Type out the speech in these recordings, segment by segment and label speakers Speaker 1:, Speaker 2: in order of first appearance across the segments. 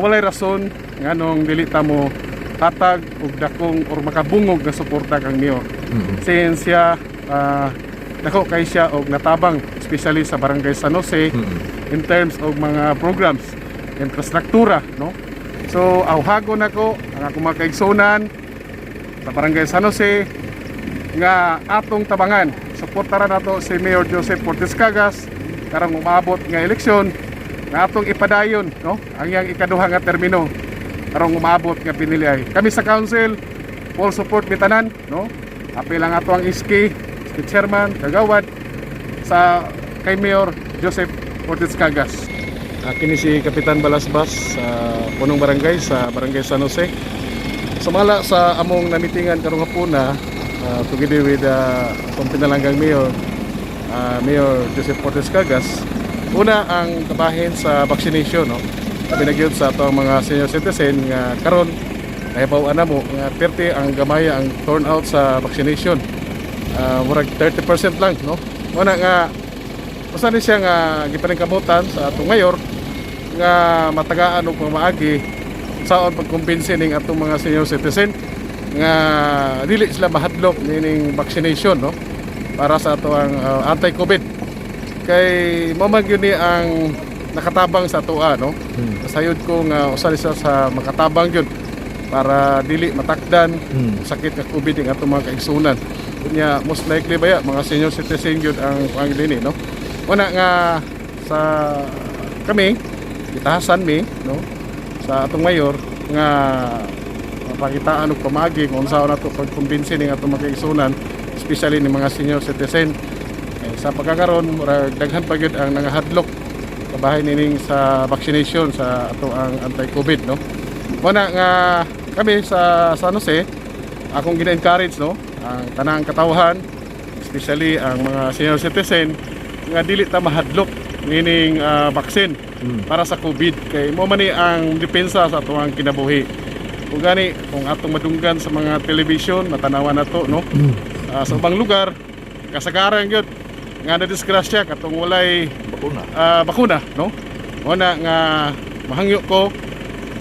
Speaker 1: walay rason nganong dili ta mo hatag og dakong or makabungog na suporta kang mayor. Since siya dako kay siya og natabang especially sa barangay San Jose in terms of mga programs, infrastruktura, no? So awhagon nako ang akong mga kaigsunan sa barangay San Jose nga atong tabangan suportaran nato si Mayor Joseph Fortes Cagas karang umabot nga eleksyon nga atong ipadayon, no, ang yang ikaduha nga termino karang umabot nga piniliay. Kami sa council full support bitanan, no, apil lang ato ang iski chairman kagawad sa kay Mayor Joseph Fortes Cagas. Kini si Kapitan Balasbas sa punong barangay sa barangay San Jose. Sumala sa among namitingan karong hapuna together with atong pinalanggang Mayor Joseph Fortes Cagas. Una ang kabahin sa vaccination, no. Sabi na gyud sa atong mga senior citizen nga karon nahibaw-an na mo nga 30 ang gamay ang turnout sa vaccination. Murag 30% lang, no. Una nga usa ni siya nga gipaningkamutan sa atong mayor nga matagaan og pamaagi saon pagkumbinsi ning atong mga senior citizen nga dili sila mahadlok nining vaccination, no, para sa ato ang anti-COVID. Kay mo man gyud ni ang nakatabang sa atoa, no. Sayod ko nga usa siya sa makatabang gyud para dili matakdan sakit nga COVID ning atong mga kaigsunan. Kunya most likely baya mga senior citizen gyud ang pangilini, no. Una nga sa kami itahasan mi, no, sa atong mayor nga mapakitaan og pamagi kung unsa na to pagkumbinsi ning atong mga kaigsunan, especially ni mga senior citizen. Sa pagkakaroon murag daghan pa gyud ang nangahadlok kabahin nining sa vaccination sa ato ang anti-COVID, no. Una nga kami sa San Jose akong gina-encourage, no, ang tanang katawhan especially ang mga senior citizen nga dili ta mahadlok nining vaccine para sa COVID kay mo man ni ang depensa sa ato ang kinabuhi. Kung gani kung atong madunggan sa mga television matanawan nato, no, sa ubang lugar kasagaran gyud nga na-disgrasya katong walay bakuna, no. Una nga mahangyo ko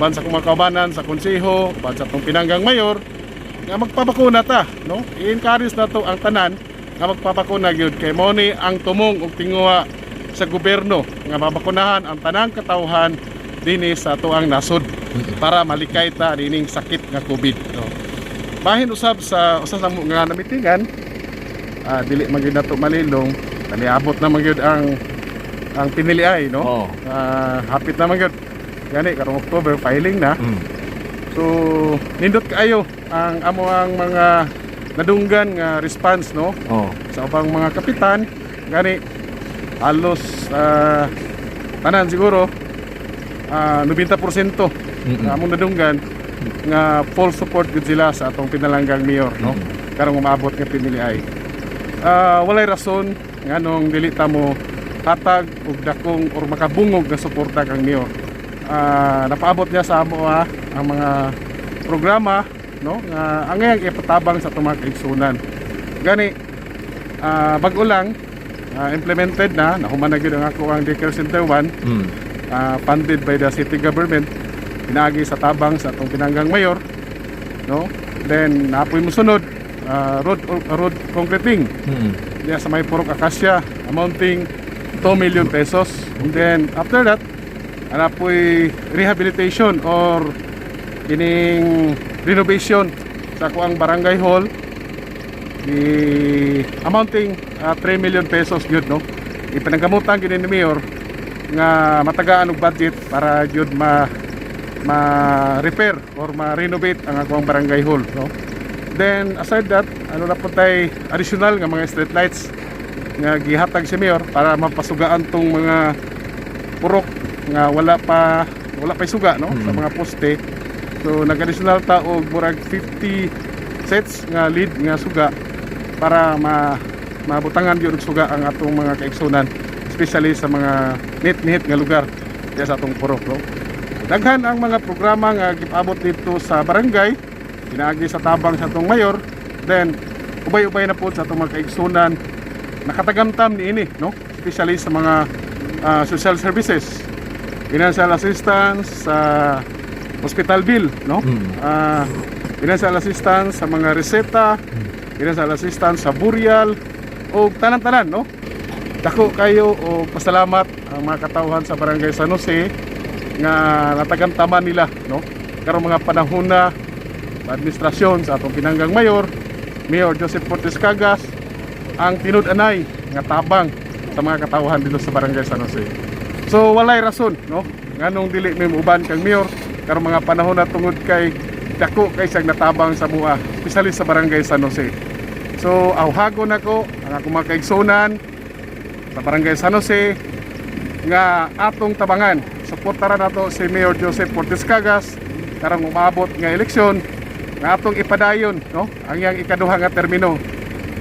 Speaker 1: ban sa mga kaubanan sa konseho ban sa atong pinanggang mayor nga magpabakuna ta, no. I-encourage nato ang tanan nga magpabakuna gyud kay mo ni ang tumong og tinguha sa gobyerno nga mabakunahan ang tanang katawhan dinhi sa ato ang nasod para malikay ta dining sakit nga COVID, no. Bahin usab sa usa sa nga namitingan dili man gyud nato malilong niabot na man gyud ang piniliay, no. Hapit na man gyud gani karong October filing na. So nindot kaayo ang amo ang mga nadunggan nga response, no, sa ubang mga kapitan gani halos tanan siguro 90% nga among nadunggan nga full support gud sila sa atong pinalanggang mayor, no, karong umabot nga piniliay. Walay rason nganong dili ta mo hatag og dakong or makabungog na suporta kang mayor. Napaabot niya sa amo ang mga programa, no, nga angayang ipatabang sa atong mga kaigsunan. Gani bag-o lang implemented na nahuman na gyud ang ako ang daycare center 1 funded by the city government pinaagi sa tabang sa atong pinanggang mayor, no. Then napoy mosunod road concreting diya sa may Purok Acacia amounting 2 million pesos. And then after that napoy rehabilitation or kining renovation sa kuang barangay hall amounting 3 million pesos gyud, no. Ipananggamutan gyud ni mayor nga matagaan og budget para gyud ma-repair or ma-renovate ang akong barangay hall, no. Then aside that ano na po tay additional nga mga street lights nga gihatag si mayor para mapasugaan tong mga purok nga wala pa suga, no, sa mga poste. So nag-additional ta og murag 50 sets nga lead nga suga para mabutangan gyud og suga ang atong mga kaigsunan, especially sa mga nit nga lugar diya sa atong purok, no. Daghan ang mga programa nga gipaabot dito sa barangay pinaagi sa tabang sa atong mayor. Then ubay-ubay na po sa atong mga kaigsunan nakatagamtam niini, no, especially sa mga social services. financial assistance sa hospital bill, no? Financial assistance sa mga reseta, financial assistance sa burial, o tanan-tanan, no? Dako kayo o pasalamat ang mga katauhan sa Barangay San Jose nga natagantaman nila, no? Karong mga panahon na administrasyon sa atong pinanggang mayor, Mayor Joseph Fortes Cagas, ang tinud-anay nga tabang sa mga katauhan dito sa Barangay San Jose. So walay rason, no? Nganong dili may uban kang mayor karong mga panahon na tungod kay dako kay siyang natabang sa mua, especially sa Barangay San Jose. So awhagon nako ang akong mga kaigsunan sa Barangay San Jose nga atong tabangan, suportaran nato si Mayor Joseph Fortes Cagas karong umabot nga eleksyon nga atong ipadayon, no? Ang iyang ikaduha nga termino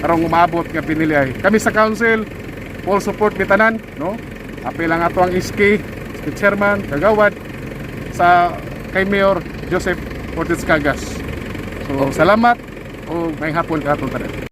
Speaker 1: karong umabot nga piniliay. Kami sa council full support bitanan, no? Apil lang ato ang SK chairman kagawad sa kay Mayor Joseph Fortes Cagas. So salamat o may hapon ka atong tanan.